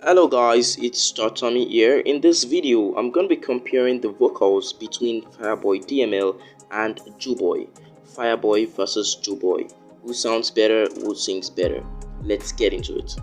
Hello guys, it's Tommy here. In this video, I'm going to be comparing the vocals between Fireboy DML and Joeboy. Fireboy versus Joeboy. Who sounds better, who sings better? Let's get into it.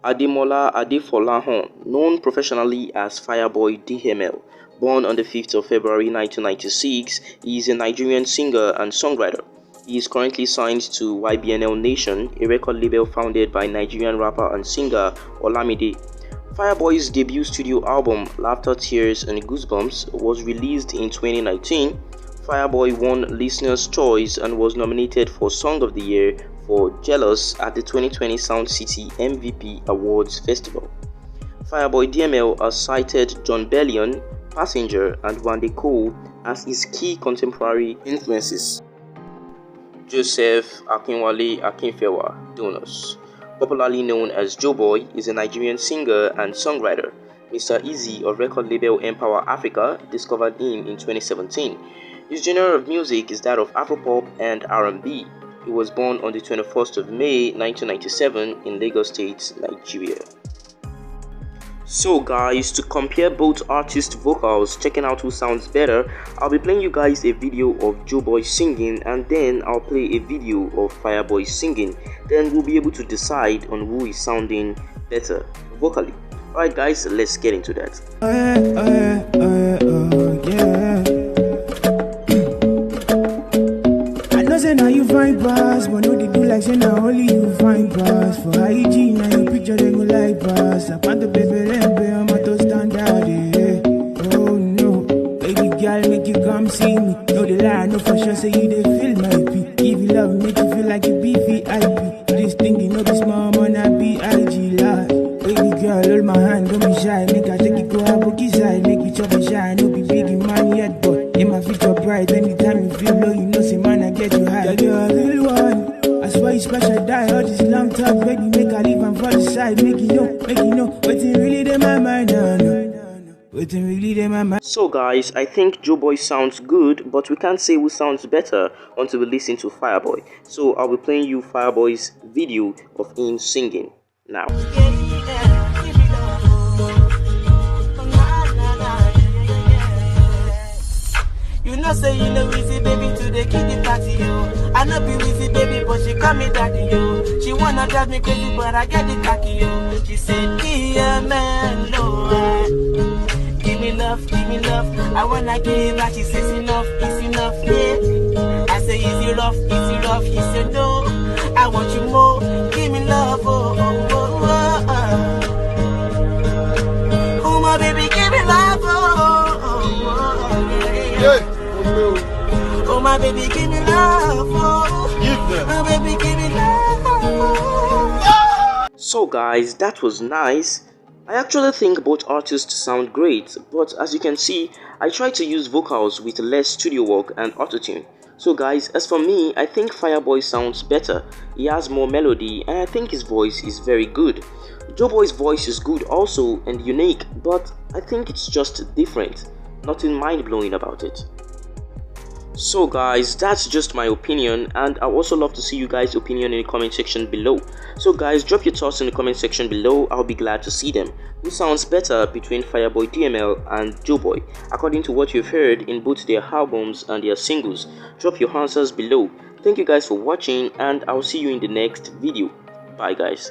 Ademola Adefolahun, known professionally as Fireboy DML, born on the 5th of February 1996, he is a Nigerian singer and songwriter. He is currently signed to YBNL Nation, a record label founded by Nigerian rapper and singer Olamide. Fireboy's debut studio album, Laughter, Tears and Goosebumps, was released in 2019. Fireboy won Listener's Choice and was nominated for Song of the Year for Jealous at the 2020 Sound City MVP Awards Festival. Fireboy DML has cited John Bellion, Passenger and Wande Cole as his key contemporary influences. Joseph Akinwale Akinfewa Donos, popularly known as Joeboy, is a Nigerian singer and songwriter. Mr. Easy of record label Empower Africa discovered him in 2017. His genre of music is that of Afropop and R&B. He was born on the 21st of May 1997 in Lagos State, Nigeria. So guys, to compare both artists' vocals, checking out who sounds better, I'll be playing you guys a video of Joeboy singing and then I'll play a video of Fireboy singing. Then we'll be able to decide on who is sounding better vocally. Alright guys, let's get into that. Now you find pass, but no they do like say now only you find pass. For IG now you picture they go like pass. I want the baby lembe, I'm a to stand out there. Oh no, baby girl make you come see me. No they lie, no for sure say you they feel my beat. Give you love, make you feel like you be VIP. This thing you know be small man I be IG live. Baby girl hold my hand, don't be shy. Make I take you go a bookie side, make you chop and shine. No be big man yet, but in my future bright. Anytime you feel low, you know say man I get you high. You're the real one. I swear you special die. All this long talk, baby, make I leave and for the side. Make you know, waiting really in my mind, waiting really in my mind. So guys, I think Joeboy sounds good, but we can't say who sounds better until we listen to Fireboy. So I'll be playing you Fireboy's video of him singing now. You know say you know easy baby to the kitty party yo. I know be easy baby but she call me daddy yo. She wanna drive me crazy but I get the cocky yo. She said DML no give me love, I wanna give her. She says enough, yeah. I say easy rough, he said no, I want you more, give me love, oh my baby give me love, yeah. Oh my baby give me love, my baby give me love. So guys, that was nice. I actually think both artists sound great, but as you can see, I try to use vocals with less studio work and autotune. So guys, as for me, I think Fireboy sounds better. He has more melody and I think his voice is very good. Joeboy's voice is good also and unique, but I think it's just different. Nothing mind-blowing about it. So guys, that's just my opinion, and I also love to see you guys' opinion in the comment section below. So guys, drop your thoughts in the comment section below. I'll be glad to see them. Who sounds better between Fireboy DML and Joeboy according to what you've heard in both their albums and their singles? Drop your answers below. Thank you guys for watching and I'll see you in the next video. Bye guys.